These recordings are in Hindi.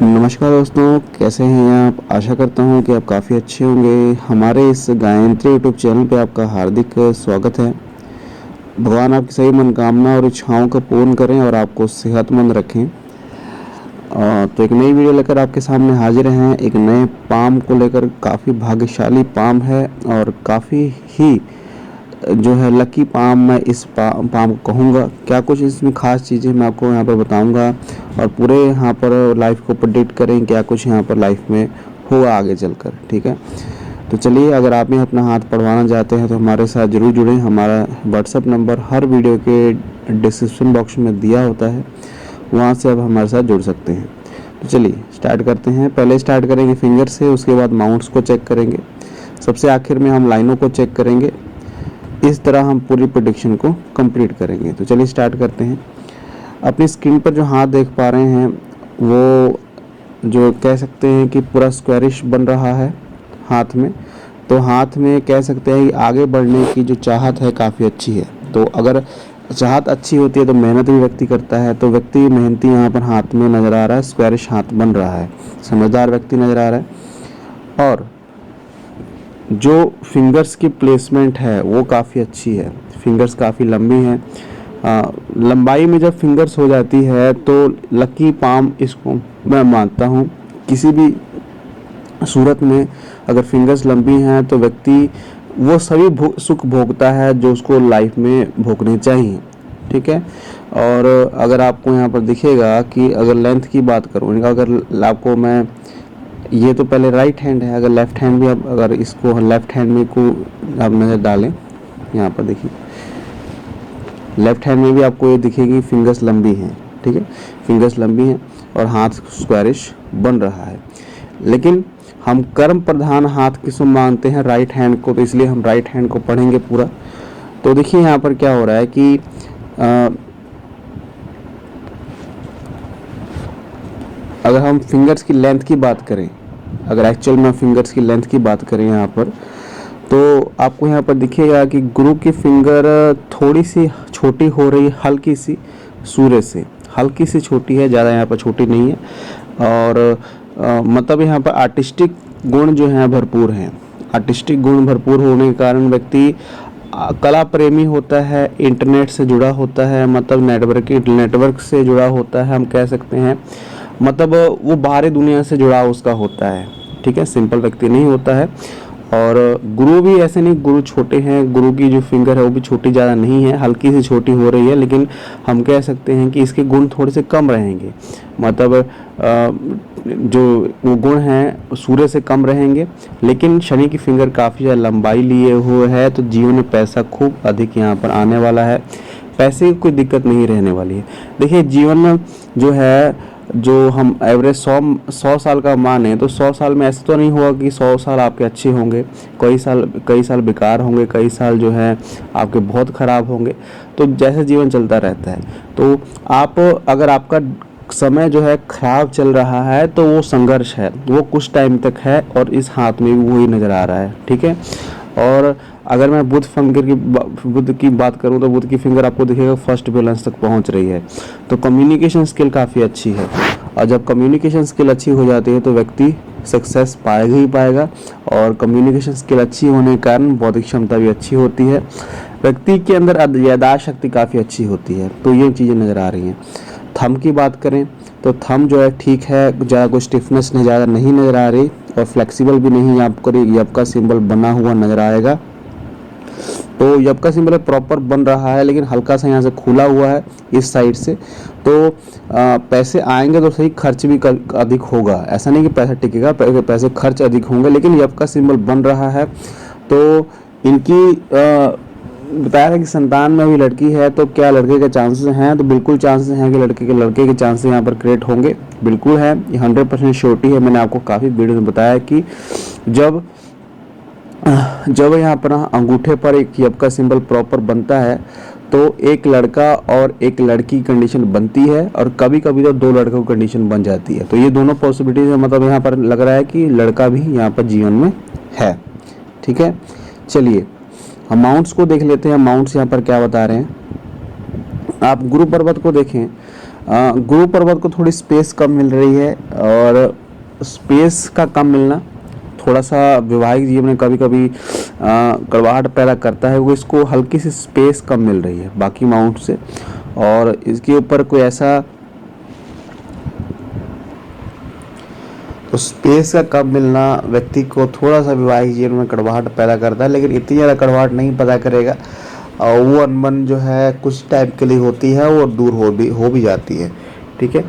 नमस्कार दोस्तों, कैसे हैं आप। आशा करता हूं कि आप काफ़ी अच्छे होंगे। हमारे इस गायत्री यूट्यूब चैनल पे आपका हार्दिक स्वागत है। भगवान आपकी सभी मनोकामना और इच्छाओं को पूर्ण करें और आपको सेहतमंद रखें। तो एक नई वीडियो लेकर आपके सामने हाजिर हैं। एक नए पाम को लेकर। काफ़ी भाग्यशाली पाम है और काफ़ी ही जो है लकी पाम मैं इस पाम को कहूँगा। क्या कुछ इसमें ख़ास चीज़ें मैं आपको यहाँ पर बताऊँगा और पूरे यहाँ पर लाइफ को प्रेडिक्ट करें क्या कुछ यहाँ पर लाइफ में होगा आगे चलकर। ठीक है, तो चलिए, अगर आप भी अपना हाथ पढ़वाना चाहते हैं तो हमारे साथ ज़रूर जुड़ें। हमारा व्हाट्सअप नंबर हर वीडियो के डिस्क्रिप्शन बॉक्स में दिया होता है, वहाँ से आप हमारे साथ जुड़ सकते हैं। तो चलिए स्टार्ट करते हैं। पहले स्टार्ट करेंगे फिंगर से, उसके बाद माउंट्स को चेक करेंगे, सबसे आखिर में हम लाइनों को चेक करेंगे। इस तरह हम पूरी प्रेडिक्शन को कंप्लीट करेंगे। तो चलिए स्टार्ट करते हैं। अपनी स्क्रीन पर जो हाथ देख पा रहे हैं वो जो कह सकते हैं कि पूरा स्क्वायरिश बन रहा है हाथ में। तो हाथ में कह सकते हैं कि आगे बढ़ने की जो चाहत है काफ़ी अच्छी है। तो अगर चाहत अच्छी होती है तो मेहनत भी व्यक्ति करता है। तो व्यक्ति मेहनती यहाँ पर हाथ में नज़र आ रहा है, स्क्वायरिश हाथ बन रहा है, समझदार व्यक्ति नज़र आ रहा है। और जो फिंगर्स की प्लेसमेंट है वो काफ़ी अच्छी है। फिंगर्स काफ़ी लंबी हैं। लंबाई में जब फिंगर्स हो जाती है तो लकी पाम इसको मैं मानता हूँ। किसी भी सूरत में अगर फिंगर्स लंबी हैं तो व्यक्ति वो सभी सुख भोगता है जो उसको लाइफ में भोगने चाहिए। ठीक है, और अगर आपको यहाँ पर दिखेगा कि अगर लेंथ की बात करूँ, अगर आपको मैं, ये तो पहले राइट हैंड है, अगर लेफ्ट हैंड भी आप अगर इसको लेफ्ट हैंड में को आप नज़र डालें, यहाँ पर देखिए लेफ्ट हैंड में भी आपको ये दिखेगी फिंगर्स लंबी हैं। ठीक है, फिंगर्स लंबी हैं और हाथ स्क्वायरिश बन रहा है। लेकिन हम कर्म प्रधान हाथ किसको मानते हैं? राइट हैंड को। तो इसलिए हम राइट हैंड को पढ़ेंगे पूरा। तो देखिए यहाँ पर क्या हो रहा है कि अगर हम फिंगर्स की लेंथ की बात करें, अगर एक्चुअल में फिंगर्स की लेंथ की बात करें यहाँ पर, तो आपको यहाँ पर दिखेगा कि गुरु की फिंगर थोड़ी सी छोटी हो रही है, हल्की सी सूर्य से हल्की सी छोटी है, ज़्यादा यहाँ पर छोटी नहीं है। और मतलब यहाँ पर आर्टिस्टिक गुण जो हैं भरपूर हैं। आर्टिस्टिक गुण भरपूर होने के कारण व्यक्ति कला प्रेमी होता है, इंटरनेट से जुड़ा होता है, मतलब नेटवर्क से जुड़ा होता है, हम कह सकते हैं। मतलब वो बाहरी दुनिया से जुड़ा उसका होता है। ठीक है, सिंपल व्यक्ति नहीं होता है। और गुरु भी ऐसे नहीं, गुरु छोटे हैं, गुरु की जो फिंगर है वो भी छोटी ज़्यादा नहीं है, हल्की सी छोटी हो रही है। लेकिन हम कह सकते हैं कि इसके गुण थोड़े से कम रहेंगे, मतलब जो वो गुण हैं सूर्य से कम रहेंगे। लेकिन शनि की फिंगर काफ़ी ज़्यादा लंबाई लिए हुए है, तो जीवन में पैसा खूब अधिक यहाँ पर आने वाला है। पैसे की कोई दिक्कत नहीं रहने वाली है। देखिए जीवन में जो है, जो हम एवरेज 100 साल का माने तो 100 साल में ऐसा तो नहीं होगा कि 100 साल आपके अच्छे होंगे। कई साल बेकार होंगे, कई साल जो है आपके बहुत ख़राब होंगे। तो जैसे जीवन चलता रहता है, तो आप अगर आपका समय जो है खराब चल रहा है तो वो संघर्ष है, वो कुछ टाइम तक है और इस हाथ में भी वही नज़र आ रहा है। ठीक है, और अगर मैं बुध की बात करूं तो बुध की फिंगर आपको दिखेगा फर्स्ट बैलेंस तक पहुंच रही है। तो कम्युनिकेशन स्किल काफ़ी अच्छी है, और जब कम्युनिकेशन स्किल अच्छी हो जाती है तो व्यक्ति सक्सेस पाएगा ही पाएगा। और कम्युनिकेशन स्किल अच्छी होने के कारण बौद्धिक क्षमता भी अच्छी होती है, व्यक्ति के अंदर याददाश्त शक्ति काफ़ी अच्छी होती है। तो ये चीज़ें नज़र आ रही हैं। थंब की बात करें तो थंब जो है ठीक है, ज़्यादा कोई स्टिफनेस ज़्यादा नहीं नज़र आ रही और फ्लेक्सिबल भी नहीं। आपको यप का सिंबल बना हुआ नज़र आएगा। तो यप का सिंबल प्रॉपर बन रहा है, लेकिन हल्का सा यहाँ से खुला हुआ है इस साइड से। तो पैसे आएंगे तो सही, खर्च भी अधिक होगा। ऐसा नहीं कि पैसा टिकेगा, पैसे खर्च अधिक होंगे, लेकिन यप का सिंबल बन रहा है। तो इनकी बताया था कि संतान में भी लड़की है, तो क्या लड़के के चांसेस हैं? तो बिल्कुल चांसेस हैं कि लड़के के चांसेस यहाँ पर क्रिएट होंगे, बिल्कुल है। ये 100% श्योरिटी है। मैंने आपको काफ़ी वीडियो में बताया कि जब यहाँ पर अंगूठे पर एक यप का सिंबल प्रॉपर बनता है तो एक लड़का और एक लड़की कंडीशन बनती है, और कभी कभी तो दो लड़कों की कंडीशन बन जाती है। तो ये दोनों पॉसिबिलिटीज है, मतलब यहाँ पर लग रहा है कि लड़का भी यहाँ पर जीवन में है। ठीक है, चलिए हम माउंट्स को देख लेते हैं। माउंट्स यहाँ पर क्या बता रहे हैं। आप गुरु पर्वत को देखें, गुरु पर्वत को थोड़ी स्पेस कम मिल रही है, और स्पेस का कम मिलना थोड़ा सा वैवाहिक जीवन में कभी कभी कड़वाहट पैदा करता है। वो इसको हल्की सी स्पेस कम मिल रही है बाकी माउंट से, और इसके ऊपर कोई ऐसा तो स्पेस का कम मिलना व्यक्ति को थोड़ा सा वैवाहिक जीवन में कड़वाहट पैदा करता है, लेकिन इतनी ज़्यादा कड़वाहट नहीं पैदा करेगा। और वो अनबन जो है कुछ टाइम के लिए होती है और दूर हो भी जाती है। ठीक है,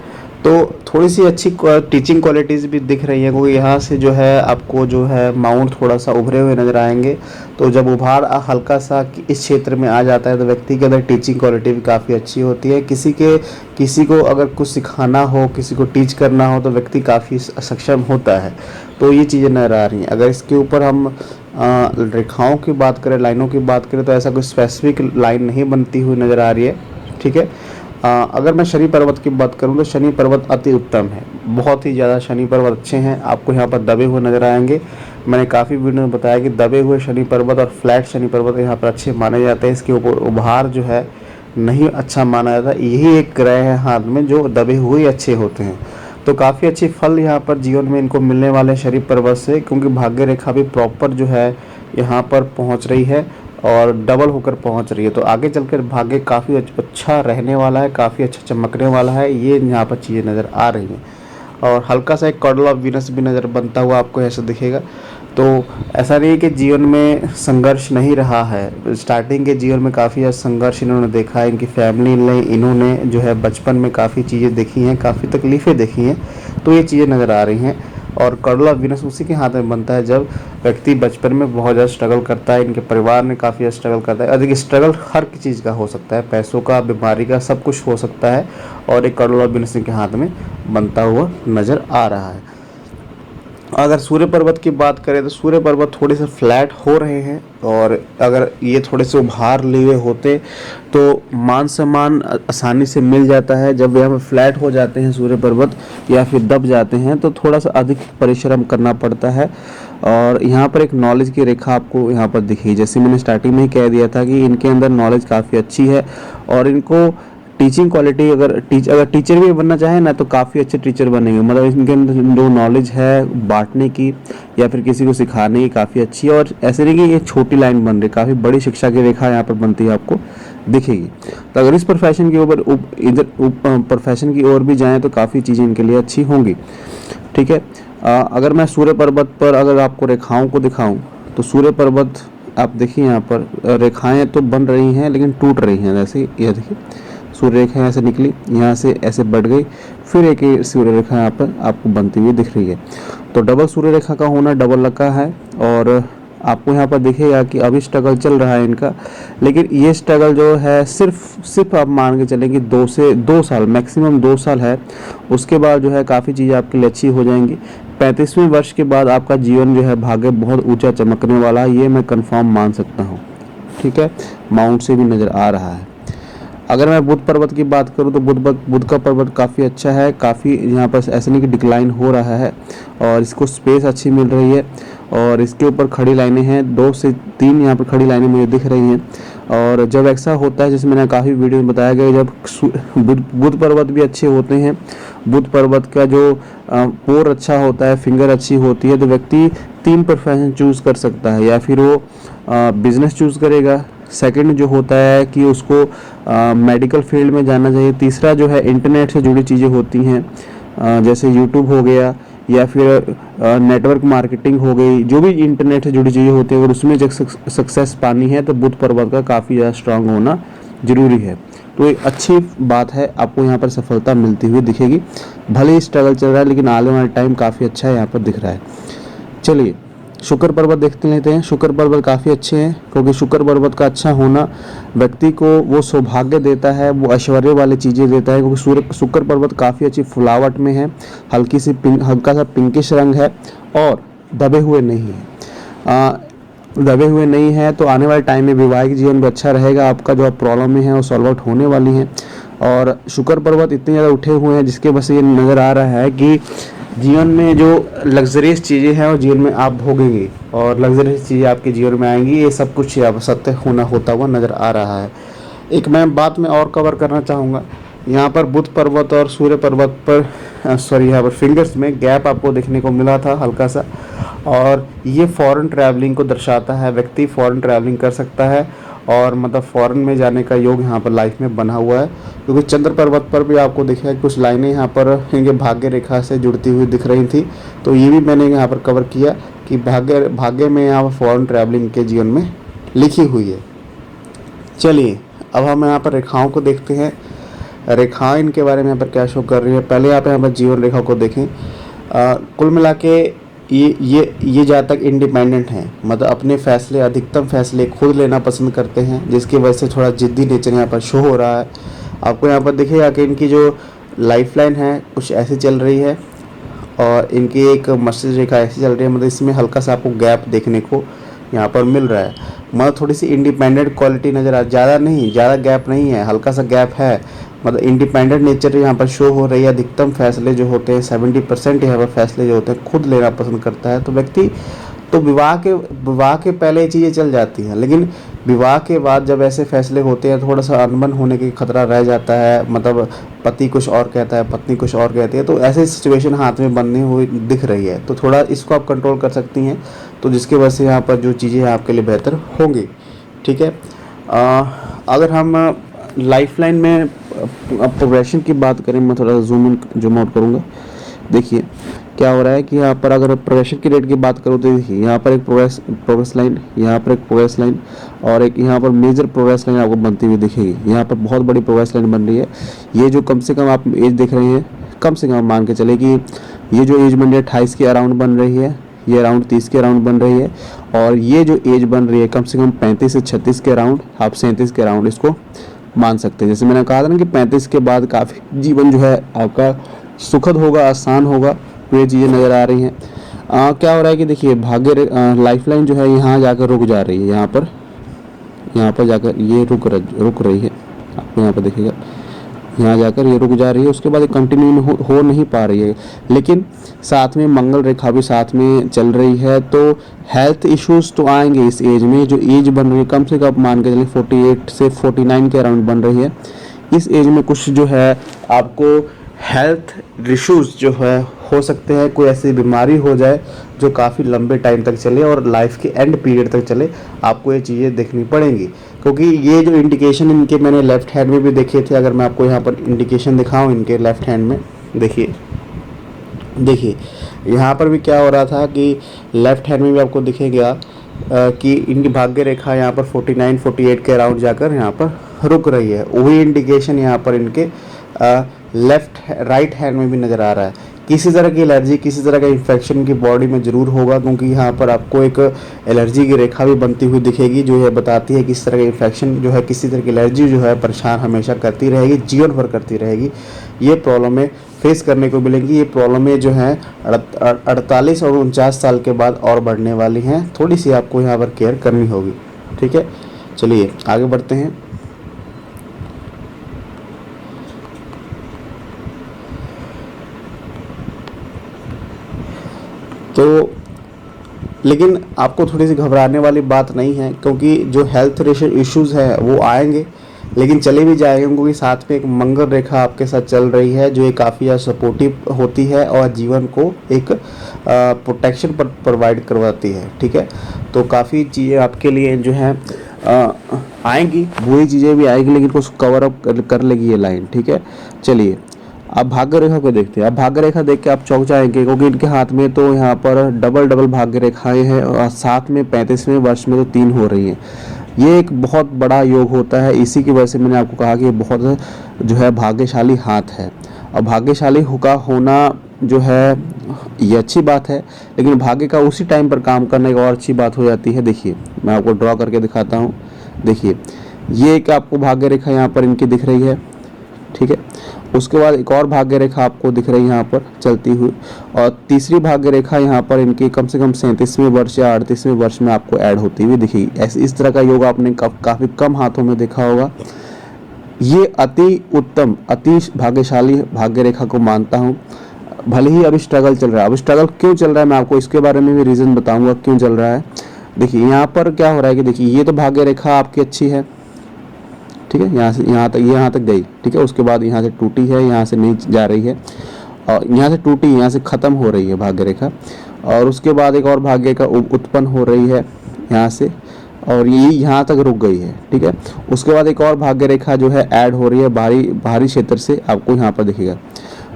तो थोड़ी सी अच्छी टीचिंग क्वालिटीज़ भी दिख रही है, क्योंकि यहाँ से जो है आपको जो है माउंट थोड़ा सा उभरे हुए नज़र आएंगे। तो जब उभार हल्का सा इस क्षेत्र में आ जाता है तो व्यक्ति के अंदर टीचिंग क्वालिटी भी काफ़ी अच्छी होती है। किसी को अगर कुछ सिखाना हो, किसी को टीच करना हो, तो व्यक्ति काफ़ी सक्षम होता है। तो ये चीज़ें नज़र आ रही हैं। अगर इसके ऊपर हम रेखाओं की बात करें, लाइनों की बात करें, तो ऐसा कोई स्पेसिफिक लाइन नहीं बनती हुई नज़र आ रही है। ठीक है, अगर मैं शनि पर्वत की बात करूं तो शनि पर्वत अति उत्तम है, बहुत ही ज़्यादा शनि पर्वत अच्छे हैं। आपको यहाँ पर दबे हुए नज़र आएंगे। मैंने काफ़ी वीडियो में बताया कि दबे हुए शनि पर्वत और फ्लैट शनि पर्वत यहाँ पर अच्छे माने जाते हैं। इसके ऊपर उभार जो है नहीं अच्छा माना जाता। यही एक ग्रह है हाथ में जो दबे हुए अच्छे होते हैं। तो काफ़ी अच्छे फल यहाँ पर जीवन में इनको मिलने वाले शनि पर्वत से, क्योंकि भाग्य रेखा भी प्रॉपर जो है यहाँ पर पहुँच रही है और डबल होकर पहुंच रही है। तो आगे चलकर भाग्य काफ़ी अच्छा रहने वाला है, काफ़ी अच्छा चमकने वाला है। ये यहाँ पर चीज़ें नज़र आ रही हैं। और हल्का सा एक कॉर्डल ऑफ वीनस भी नज़र बनता हुआ आपको ऐसा दिखेगा। तो ऐसा नहीं है कि जीवन में संघर्ष नहीं रहा है। स्टार्टिंग के जीवन में काफ़ी संघर्ष इन्होंने देखा है। इनकी फैमिली ने इन्होंने जो है बचपन में काफ़ी चीज़ें देखी हैं, काफ़ी तकलीफ़ें देखी हैं। तो ये चीज़ें नज़र आ रही हैं। और कॉर्डल ऑफ वीनस उसी के हाथ में बनता है जब व्यक्ति बचपन में बहुत ज़्यादा स्ट्रगल करता है। इनके परिवार ने काफ़ी स्ट्रगल करता है। अधिक स्ट्रगल हर चीज़ का हो सकता है, पैसों का, बीमारी का, सब कुछ हो सकता है। और एक कॉर्डल ऑफ वीनस के हाथ में बनता हुआ नज़र आ रहा है। अगर सूर्य पर्वत की बात करें तो सूर्य पर्वत थोड़े से फ्लैट हो रहे हैं, और अगर ये थोड़े से उभार लिए होते तो मान सम्मान आसानी से मिल जाता है। जब यहाँ पे फ्लैट हो जाते हैं सूर्य पर्वत या फिर दब जाते हैं तो थोड़ा सा अधिक परिश्रम करना पड़ता है। और यहाँ पर एक नॉलेज की रेखा आपको यहाँ पर दिखी, जैसे मैंने स्टार्टिंग में ही कह दिया था कि इनके अंदर नॉलेज काफ़ी अच्छी है। और इनको टीचिंग क्वालिटी अगर टीचर भी बनना चाहे ना तो काफ़ी अच्छे टीचर बनेंगे। मतलब इनके अंदर जो नॉलेज है बांटने की या फिर किसी को सिखाने की काफ़ी अच्छी है। और ऐसे नहीं कि ये छोटी लाइन बन रही, काफ़ी बड़ी शिक्षा की रेखा यहाँ पर बनती है, आपको दिखेगी। तो अगर इस प्रोफेशन के ऊपर इधर प्रोफेशन की ओर भी जाएँ तो काफ़ी चीज़ें इनके लिए अच्छी होंगी। ठीक है, अगर मैं सूर्य पर्वत पर अगर आपको रेखाओं को दिखाऊँ तो सूर्य पर्वत आप देखिए यहाँ पर रेखाएँ तो बन रही हैं लेकिन टूट रही हैं। जैसे यह देखिए सूर्य रेखा यहाँ से निकली, यहाँ से ऐसे बढ़ गई, फिर एक सूर्य रेखा यहाँ पर आपको बनती हुई दिख रही है। तो डबल सूर्य रेखा का होना डबल लका है। और आपको यहाँ पर दिखेगा कि अभी स्ट्रगल चल रहा है इनका, लेकिन ये स्ट्रगल जो है सिर्फ आप मान के चलेंगे 2 साल मैक्सिमम 2 साल है। उसके बाद जो है काफ़ी चीज़ें आपके लिए अच्छी हो जाएंगी। 35वें वर्ष के बाद आपका जीवन जो है भाग्य बहुत ऊंचा चमकने वाला है, ये मैं कंफर्म मान सकता हूँ। ठीक है, माउंट से भी नज़र आ रहा है। अगर मैं बुध पर्वत की बात करूं तो बुध का पर्वत काफ़ी अच्छा है। काफ़ी यहाँ पर ऐसा नहीं कि डिक्लाइन हो रहा है, और इसको स्पेस अच्छी मिल रही है। और इसके ऊपर खड़ी लाइनें हैं, 2 से 3 यहाँ पर खड़ी लाइनें मुझे दिख रही हैं। और जब ऐसा होता है, जैसे मैंने काफ़ी वीडियो में बताया गया, जब बुध पर्वत भी अच्छे होते हैं, बुध पर्वत का जो पोर अच्छा होता है, फिंगर अच्छी होती है, तो व्यक्ति 3 प्रोफेशन चूज़ कर सकता है। या फिर वो बिजनेस चूज़ करेगा, सेकंड जो होता है कि उसको मेडिकल फील्ड में जाना चाहिए, तीसरा जो है इंटरनेट से जुड़ी चीज़ें होती हैं, जैसे यूट्यूब हो गया या फिर नेटवर्क मार्केटिंग हो गई, जो भी इंटरनेट से जुड़ी चीज़ें होती हैं, अगर उसमें जब सक्सेस पानी है तो बुध पर्वत का काफ़ी ज़्यादा स्ट्रांग होना ज़रूरी है। तो एक अच्छी बात है, आपको यहाँ पर सफलता मिलती हुई दिखेगी। भले ही स्ट्रगल चल रहा है लेकिन आने वाला टाइम काफ़ी अच्छा है यहाँ पर दिख रहा है। चलिए शुक्र पर्वत देखते लेते हैं। शुक्र पर्वत काफ़ी अच्छे हैं, क्योंकि शुक्र पर्वत का अच्छा होना व्यक्ति को वो सौभाग्य देता है, वो ऐश्वर्य वाली चीज़ें देता है। क्योंकि शुक्र पर्वत काफ़ी अच्छी फुलावट में है, हल्का सा पिंकिश रंग है और दबे हुए नहीं है। दबे हुए नहीं है तो आने वाले टाइम में वैवाहिक जीवन भी अच्छा रहेगा। आपका जो प्रॉब्लम है वो सॉल्व आउट होने वाली है। और शुक्र पर्वत इतने ज़्यादा उठे हुए हैं जिसके वजह से ये नज़र आ रहा है कि जीवन में जो लग्जरियस चीज़ें हैं वो जीवन में आप भोगेंगे और लग्जरियस चीज़ें आपके जीवन में आएंगी। ये सब कुछ सत्य होता हुआ नज़र आ रहा है। एक मैं बात में और कवर करना चाहूँगा यहाँ पर बुध पर्वत और सूर्य पर्वत पर यहाँ पर फिंगर्स में गैप आपको देखने को मिला था हल्का सा, और ये फॉरेन ट्रैवलिंग को दर्शाता है। व्यक्ति फॉरेन ट्रैवलिंग कर सकता है और मतलब फॉरेन में जाने का योग यहाँ पर लाइफ में बना हुआ है, क्योंकि चंद्र पर्वत पर भी आपको दिखा कुछ लाइनें यहाँ पर इनके भाग्य रेखा से जुड़ती हुई दिख रही थी। तो ये भी मैंने यहाँ पर कवर किया कि भाग्य में यहाँ पर फॉरेन ट्रैवलिंग के जीवन में लिखी हुई है। चलिए अब हम यहाँ पर रेखाओं को देखते हैं। रेखाएं इनके बारे में यहाँ पर क्या शो कर रही है। पहले आप यहाँ पर जीवन रेखा को देखें। कुल मिला के ये जातक इंडिपेंडेंट हैं, मतलब अपने फैसले, अधिकतम फैसले खुद लेना पसंद करते हैं, जिसकी वजह से थोड़ा जिद्दी नेचर यहाँ पर शो हो रहा है। आपको यहाँ पर दिखेगा कि इनकी जो लाइफ लाइन है कुछ ऐसी चल रही है और इनकी एक मस्तिष्क रेखा ऐसी चल रही है, मतलब इसमें हल्का सा आपको गैप देखने को यहाँ पर मिल रहा है। मतलब थोड़ी सी इंडिपेंडेंट क्वालिटी नज़र आ, ज़्यादा गैप नहीं है, हल्का सा गैप है। मतलब इंडिपेंडेंट नेचर यहाँ पर शो हो रही है। अधिकतम फैसले जो होते हैं 70% यहाँ पर फैसले जो होते हैं खुद लेना पसंद करता है। तो व्यक्ति तो विवाह के पहले ये चीज़ें चल जाती हैं, लेकिन विवाह के बाद जब ऐसे फैसले होते हैं थोड़ा सा अनबन होने की खतरा रह जाता है। मतलब पति कुछ और कहता है, पत्नी कुछ और कहती है, तो ऐसी सिचुएशन हाथ में बनने हुई दिख रही है। तो थोड़ा इसको आप कंट्रोल कर सकती हैं, तो जिसकी वजह से यहाँ पर जो चीज़ें आपके लिए बेहतर होंगी। ठीक है। अगर हम लाइफ लाइन में प्रोग्रेशन की बात करें, मैं थोड़ा जूम आउट करूँगा। देखिए क्या हो रहा है कि यहाँ पर अगर प्रोग्रेशन की रेट की बात करूँ तो देखिए यहाँ पर एक प्रोग्रेस लाइन, यहाँ पर एक प्रोग्रेस लाइन और एक यहाँ पर मेजर प्रोग्रेस लाइन आपको बनती हुई दिखेगी। यहाँ पर बहुत बड़ी प्रोग्रेस लाइन बन रही है। ये जो कम से कम आप एज देख रहे हैं, कम से कम मान के चले कि ये जो एज बन रही है 28 के अराउंड बन रही है, ये अराउंड 30 के अराउंड बन रही है, और ये जो एज बन रही है कम से कम 35 से 36 के अराउंड, आप 37 के अराउंड इसको मान सकते हैं। जैसे मैंने कहा था ना कि 35 के बाद काफ़ी जीवन जो है आपका सुखद होगा, आसान होगा। तो ये चीज़ें नज़र आ रही हैं। क्या हो रहा है कि देखिए भाग्य लाइफ लाइन जो है यहाँ जाकर रुक जा रही है। यहाँ पर जाकर ये रुक रही है। आपको यहाँ पर देखिएगा यहाँ जाकर ये रुक जा रही है, उसके बाद कंटिन्यू हो नहीं पा रही है। लेकिन साथ में मंगल रेखा भी साथ में चल रही है, तो हेल्थ इश्यूज तो आएंगे इस एज में। जो एज बन रही है कम से कम मान के चलिए 48 से 49 के अराउंड बन रही है। इस एज में कुछ जो है आपको हेल्थ इश्यूज जो है हो सकते हैं। कोई ऐसी बीमारी हो जाए जो काफ़ी लंबे टाइम तक चले और लाइफ के एंड पीरियड तक चले, आपको ये चीज़ें देखनी पड़ेंगी। क्योंकि ये जो इंडिकेशन इनके मैंने लेफ़्ट हैंड में भी देखे थे, अगर मैं आपको यहाँ पर इंडिकेशन दिखाऊँ इनके लेफ़्ट हैंड में, देखिए यहाँ पर भी क्या हो रहा था कि लेफ़्ट हैंड में भी आपको दिखेगा कि इनकी भाग्य रेखा यहाँ पर 49-48 के अराउंड जाकर यहाँ पर रुक रही है। वही इंडिकेशन यहाँ पर इनके राइट हैंड में भी नज़र आ रहा है। किसी तरह की एलर्जी, किसी तरह का इन्फेक्शन की बॉडी में ज़रूर होगा, क्योंकि यहाँ पर आपको एक एलर्जी की रेखा भी बनती हुई दिखेगी, जो है बताती है किस तरह का इन्फेक्शन जो है, किसी तरह की एलर्जी जो है परेशान हमेशा करती रहेगी, जीवन भर करती रहेगी। ये प्रॉब्लमें फेस करने को मिलेंगी। ये प्रॉब्लमें जो हैं 48 और 49 साल के बाद और बढ़ने वाली हैं। थोड़ी सी आपको यहाँ पर केयर करनी होगी। ठीक है, चलिए आगे बढ़ते हैं। तो लेकिन आपको थोड़ी सी घबराने वाली बात नहीं है, क्योंकि जो हेल्थ इश्यूज़ है वो आएंगे, लेकिन चले भी जाएंगे, क्योंकि साथ में एक मंगल रेखा आपके साथ चल रही है, जो एक काफ़ी सपोर्टिव होती है और जीवन को एक प्रोटेक्शन प्रोवाइड करवाती है। ठीक है, तो काफ़ी चीज़ें आपके लिए जो है आएंगी, बुरी चीज़ें भी आएंगी, लेकिन कुछ कवर अप कर लेगी ये लाइन। ठीक है, चलिए अब भाग्य रेखा को देखते हैं। अब भाग्य रेखा देख के आप चौंक जाएंगे, क्योंकि इनके हाथ में तो यहाँ पर डबल भाग्य रेखाएं हैं और साथ में 35वें वर्ष में तो 3 हो रही हैं। ये एक बहुत बड़ा योग होता है। इसी की वजह से मैंने आपको कहा कि ये बहुत जो है भाग्यशाली हाथ है। और भाग्यशाली का होना जो है ये अच्छी बात है, लेकिन भाग्य का उसी टाइम पर काम करना एक और अच्छी बात हो जाती है। देखिए मैं आपको ड्रॉ करके दिखाता हूँ। देखिए ये एक आपको भाग्य रेखा यहाँ पर इनकी दिख रही है। ठीक है, उसके बाद एक और भाग्य रेखा आपको दिख रही है यहाँ पर चलती हुई, और तीसरी भाग्य रेखा यहाँ पर इनकी कम से कम 37वें वर्ष या 38वें वर्ष में आपको ऐड होती हुई दिखेगी। ऐसे इस तरह का योग आपने काफ़ी कम हाथों में देखा होगा। ये अति उत्तम, अति भाग्यशाली भाग्य रेखा को मानता हूँ। भले ही अभी स्ट्रगल चल रहा है, अब स्ट्रगल क्यों चल रहा है मैं आपको इसके बारे में भी रीज़न बताऊँगा क्यों चल रहा है। देखिए यहाँ पर क्या हो रहा है कि देखिए ये तो भाग्य रेखा आपकी अच्छी है। ठीक है, यहाँ तक गई, ठीक है। उसके बाद यहाँ से टूटी है, यहाँ से नहीं जा रही है, और यहाँ से टूटी, यहाँ से ख़त्म हो रही है भाग्य रेखा, और उसके बाद एक और भाग्य रेखा उत्पन्न हो रही है यहाँ से, और ये यहाँ तक रुक गई है, ठीक है। उसके बाद एक और भाग्य रेखा जो है ऐड हो रही है बाहरी क्षेत्र से, आपको यहाँ पर दिखेगा।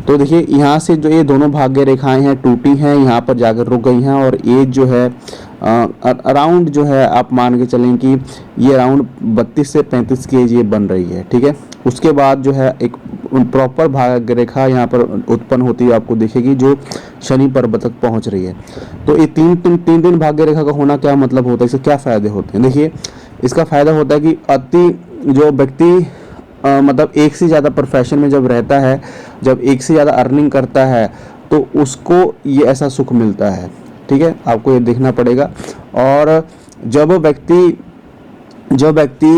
तो देखिए यहाँ से जो ये दोनों भाग्य रेखाएं हैं टूटी हैं, यहाँ पर जाकर रुक गई हैं, और एज जो है अराउंड जो है आप मान के चलें कि ये अराउंड 32 से 35 की एज ये बन रही है, ठीक है। उसके बाद जो है एक प्रॉपर भाग्य रेखा यहाँ पर उत्पन्न होती है, आपको दिखेगी, जो शनि पर्वत तक पहुँच रही है। तो ये तीन भाग्य रेखा का होना क्या मतलब होता है, इससे क्या फ़ायदे होते हैं? देखिए, इसका फ़ायदा होता है कि जो व्यक्ति मतलब एक से ज़्यादा प्रोफेशन में जब रहता है, जब एक से ज़्यादा अर्निंग करता है, तो उसको ये ऐसा सुख मिलता है, ठीक है। आपको ये देखना पड़ेगा। और जब व्यक्ति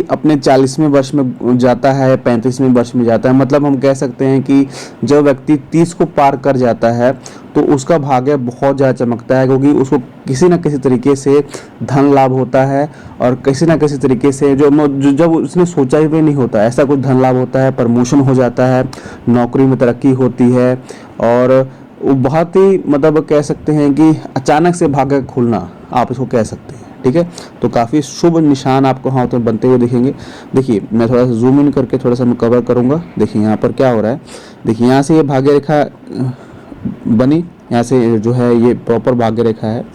अपने 40वें वर्ष में जाता है, 35वें वर्ष में जाता है, मतलब हम कह सकते हैं कि जब व्यक्ति 30 को पार कर जाता है, तो उसका भाग्य बहुत ज़्यादा चमकता है, क्योंकि उसको किसी न किसी तरीके से धन लाभ होता है, और किसी न किसी तरीके से जब उसने सोचा ही भी नहीं होता ऐसा कुछ धन लाभ होता है, प्रमोशन हो जाता है, नौकरी में तरक्की होती है, और वो बहुत ही मतलब कह सकते हैं कि अचानक से भाग्य खुलना, आप इसको कह सकते हैं, ठीक है। तो काफ़ी शुभ निशान आपको हाथ में बनते हुए दिखेंगे। देखिए, मैं थोड़ा सा जूम इन करके थोड़ा सा मैं कवर करूँगा। देखिए यहाँ पर क्या हो रहा है, देखिए यहाँ से ये भाग्य रेखा बनी, यहाँ से जो है ये प्रॉपर भाग्य रेखा है।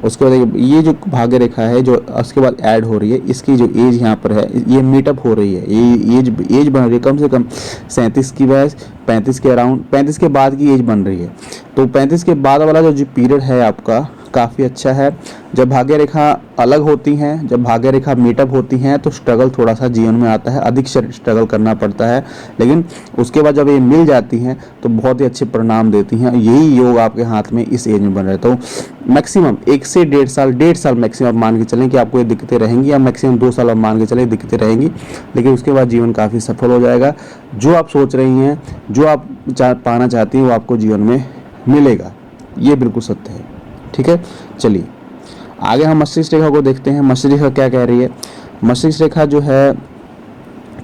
उसके बाद ये जो भाग्य रेखा है जो उसके बाद ऐड हो रही है, इसकी जो एज यहाँ पर है ये मीटअप हो रही है, ये एज बन रही है कम से कम 37 की वजह 35 के अराउंड, 35 के बाद की एज बन रही है। तो 35 के बाद वाला जो पीरियड है आपका काफ़ी अच्छा है। जब भाग्य रेखा अलग होती हैं, जब भाग्य रेखा मीटअप होती हैं, तो स्ट्रगल थोड़ा सा जीवन में आता है, अधिक स्ट्रगल करना पड़ता है, लेकिन उसके बाद जब ये मिल जाती हैं तो बहुत ही अच्छे परिणाम देती हैं। यही योग आपके हाथ में इस एज में बन रहे। तो मैक्सिमम 1 से 1.5 साल मैक्सिमम मान के चलें कि आपको ये दिक्कतें रहेंगी, या मैक्सिमम 2 साल आप मान के चलें दिक्कतें रहेंगी, लेकिन उसके बाद जीवन काफ़ी सफल हो जाएगा। जो आप सोच रही हैं, जो आप पाना चाहती हैं, वो आपको जीवन में मिलेगा, ये बिल्कुल सत्य है, ठीक है। चलिए आगे हम मस्तिष्क रेखा को देखते हैं। मस्तिष्क रेखा क्या कह रही है? मस्तिष्क रेखा जो है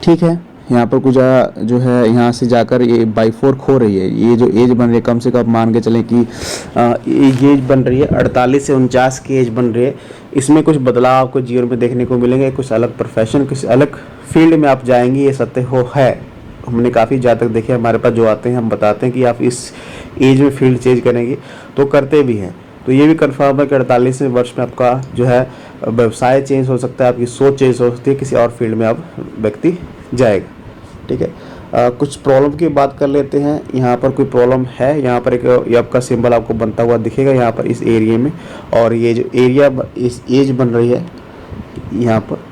ठीक है, यहाँ पर कुछ जो है यहाँ से जाकर ये बाई-4 हो रही है। ये जो एज बन रही है कम से कम मान के चलें कि ये एज बन रही है 48 से 49 की एज बन रही है। इसमें कुछ बदलाव आपको जीवन में देखने को मिलेंगे, कुछ अलग प्रोफेशन, कुछ अलग फील्ड में आप जाएंगे, ये सत्य है। हमने काफ़ी जातक देखे हमारे पास जो आते हैं, हम बताते हैं कि आप इस एज में फील्ड चेंज करेंगे, तो करते भी हैं। तो ये भी कंफर्म है कि 48वें वर्ष में आपका जो है व्यवसाय चेंज हो सकता है, आपकी सोच चेंज हो सकती है, किसी और फील्ड में आप व्यक्ति जाएगा, ठीक है। कुछ प्रॉब्लम की बात कर लेते हैं। यहाँ पर कोई प्रॉब्लम है, यहाँ पर एक ये आपका सिंबल आपको बनता हुआ दिखेगा यहाँ पर इस एरिया में, और ये जो एरिया इस एज बन रही है यहाँ पर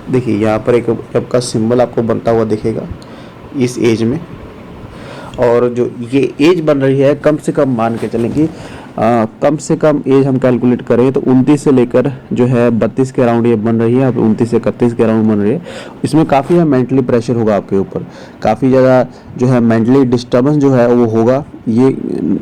देखिए, यहाँ पर एक आपका सिंबल आपको बनता हुआ दिखेगा इस एज में, और जो ये एज बन रही है कम से कम मान के चलें कि कम से कम एज हम कैलकुलेट करें तो 29 से लेकर जो है 32 के अराउंड ये बन रही है, अब 29 से 31 के अराउंड बन रही है। इसमें काफ़ी मेंटली प्रेशर होगा आपके ऊपर, काफ़ी ज़्यादा जो है मेंटली डिस्टर्बेंस जो है वो होगा, ये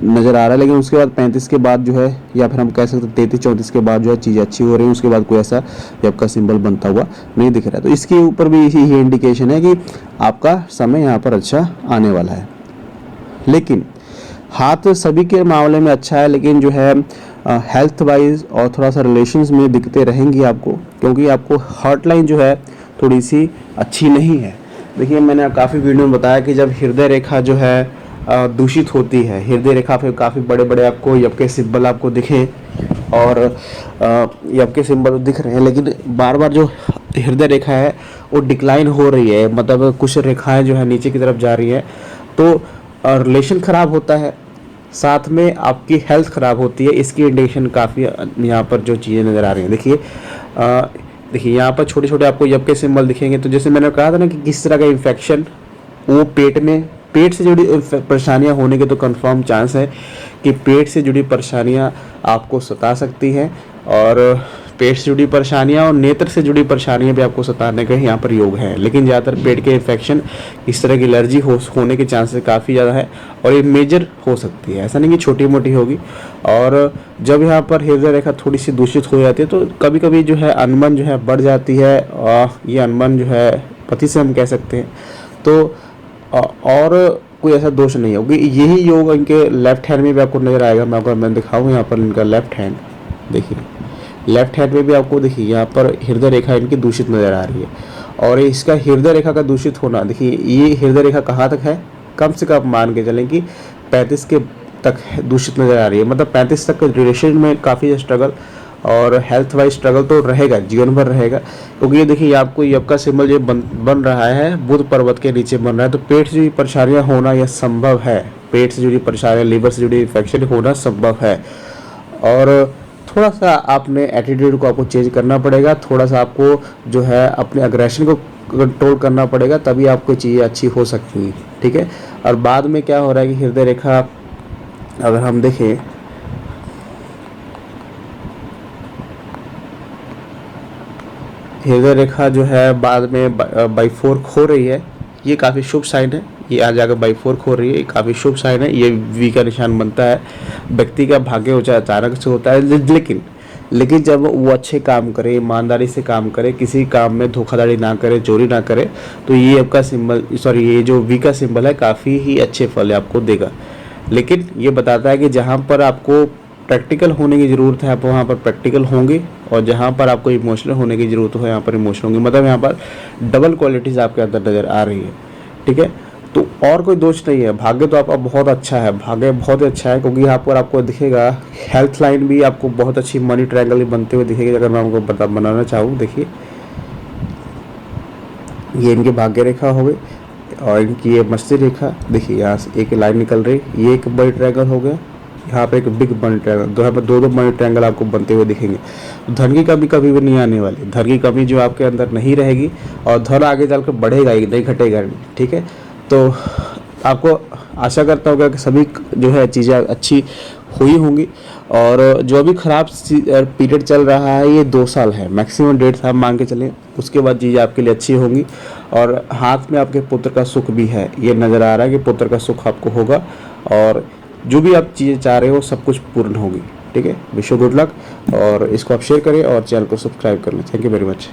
नज़र आ रहा है। लेकिन उसके बाद 35 के बाद जो है, या फिर हम कह सकते हैं 33-34 के बाद जो है चीज़ें अच्छी हो रही हैं, उसके बाद कोई ऐसा आपका सिंबल बनता हुआ नहीं दिख रहा है। तो इसके ऊपर भी यही इंडिकेशन है कि आपका समय यहाँ पर अच्छा आने वाला है। लेकिन हाथ सभी के मामले में अच्छा है, लेकिन जो है हेल्थ वाइज और थोड़ा सा रिलेशंस में दिक्कतें रहेंगी आपको, क्योंकि आपको हॉटलाइन जो है थोड़ी सी अच्छी नहीं है। देखिए, मैंने काफ़ी वीडियो में बताया कि जब हृदय रेखा जो है दूषित होती है, हृदय रेखा पे काफ़ी बड़े बड़े आपको यबके सिंबल आपको दिखे, और यबके सिंबल दिख रहे हैं, लेकिन बार बार जो हृदय रेखा है वो डिक्लाइन हो रही है, मतलब कुछ रेखाएं जो है नीचे की तरफ जा रही है, तो रिलेशन ख़राब होता है, साथ में आपकी हेल्थ ख़राब होती है। इसकी इंडिकेशन काफ़ी यहाँ पर जो चीज़ें नज़र आ रही हैं। देखिए यहाँ पर छोटे छोटे आपको यबके सिंबल दिखेंगे। तो जैसे मैंने कहा था ना कि किस तरह का इन्फेक्शन वो पेट से जुड़ी परेशानियाँ होने के तो कंफर्म चांस है कि पेट से जुड़ी परेशानियाँ आपको सता सकती हैं, और पेट से जुड़ी परेशानियां और नेत्र से जुड़ी परेशानियां भी आपको सताने का यहाँ पर योग है। लेकिन ज़्यादातर पेट के इन्फेक्शन, इस तरह की एलर्जी होने के चांसेस काफ़ी ज़्यादा है और ये मेजर हो सकती है, ऐसा नहीं कि छोटी मोटी होगी। और जब यहाँ पर हृदय रेखा थोड़ी सी दूषित हो जाती है तो कभी कभी जो है अनबन जो है बढ़ जाती है, और ये अनबन जो है पति से हम कह सकते हैं। तो और कोई ऐसा दोष नहीं होगी। यही योग इनके लेफ्ट हैंड में भी आपको नज़र आएगा। मैं दिखाऊँ यहाँ पर इनका लेफ्ट हैंड, देखिए लेफ्ट हैंड में भी आपको देखिए यहाँ पर हृदय रेखा इनकी दूषित नज़र आ रही है। और इसका हृदय रेखा का दूषित होना, देखिए ये हृदय रेखा कहाँ तक है, कम से कम मान के चलें कि 35 के तक दूषित नज़र आ रही है। मतलब 35 तक के ड्यूरेशन में काफ़ी स्ट्रगल और हेल्थ वाइज स्ट्रगल तो रहेगा, जीवन भर रहेगा। क्योंकि ये देखिए आपको योग का सिंबल जो बन रहा है बुध पर्वत के नीचे बन रहा है, तो पेट से जुड़ी परेशानियाँ होना यह संभव है। पेट से जुड़ी परेशानियाँ, लीवर से जुड़ी इन्फेक्शन होना संभव है। और थोड़ा सा आपने एटीट्यूड को आपको चेंज करना पड़ेगा, थोड़ा सा आपको जो है अपने अग्रेशन को कंट्रोल करना पड़ेगा, तभी आपको चीज़ें अच्छी हो सकती हैं, ठीक है। और बाद में क्या हो रहा है कि हृदय रेखा अगर हम देखें, हृदय रेखा जो है बाद में बाई 4 खो रही है, ये काफ़ी शुभ साइन है। ये आ जाकर बाई 4 खो रही है, ये काफ़ी शुभ साइन है। ये वी का निशान बनता है। व्यक्ति का भाग्य हो चाहे अचानक से होता है, लेकिन जब वो अच्छे काम करे, ईमानदारी से काम करे, किसी काम में धोखाधड़ी ना करे, चोरी ना करे, तो ये आपका सिंबल, सॉरी ये जो वी का सिंबल है काफ़ी ही अच्छे फल आपको देगा। लेकिन ये बताता है कि जहाँ पर आपको प्रैक्टिकल होने की ज़रूरत है आप वहाँ पर प्रैक्टिकल होंगे, और जहाँ पर आपको इमोशनल होने की ज़रूरत हो यहाँ पर इमोशनल होंगे। मतलब यहाँ पर डबल क्वालिटीज़ आपके अंदर नज़र आ रही है, ठीक है। तो और कोई दोष नहीं है, भाग्य तो आपका बहुत अच्छा है, भाग्य बहुत ही अच्छा है। क्योंकि यहाँ पर आपको दिखेगा हेल्थ लाइन भी आपको बहुत अच्छी मनी ट्रायंगल भी बनते हुए दिखेगी। अगर मैं आपको बनाना चाहूँ, देखिए ये इनकी भाग्य रेखा हो गई और इनकी ये मस्ती रेखा, देखिए यहाँ से एक लाइन निकल रही, ये एक बड़ी ट्रायंगल हो गया, यहाँ पे एक बिग मनी ट्रायंगल, यहाँ पर दो मनी ट्रायंगल आपको बनते हुए दिखेंगे। धन की कमी कभी भी नहीं आने वाली, धन की कमी जो आपके अंदर नहीं रहेगी, और धन आगे चलकर बढ़ेगा ही नहीं, घटेगा नहीं, ठीक है। तो आपको आशा करता होगा कि सभी जो है चीज़ें अच्छी हुई होंगी। और जो अभी ख़राब पीरियड चल रहा है ये 2 साल है, मैक्सिमम 1.5 साल मान के चलें, उसके बाद चीज़ें आपके लिए अच्छी होंगी। और हाथ में आपके पुत्र का सुख भी है, ये नज़र आ रहा है कि पुत्र का सुख आपको होगा, और जो भी आप चीज़ें चाह रहे हो सब कुछ पूर्ण होगी, ठीक है। विश यू गुड लक, और इसको आप शेयर करें और चैनल को सब्सक्राइब कर लें। Thank you very much.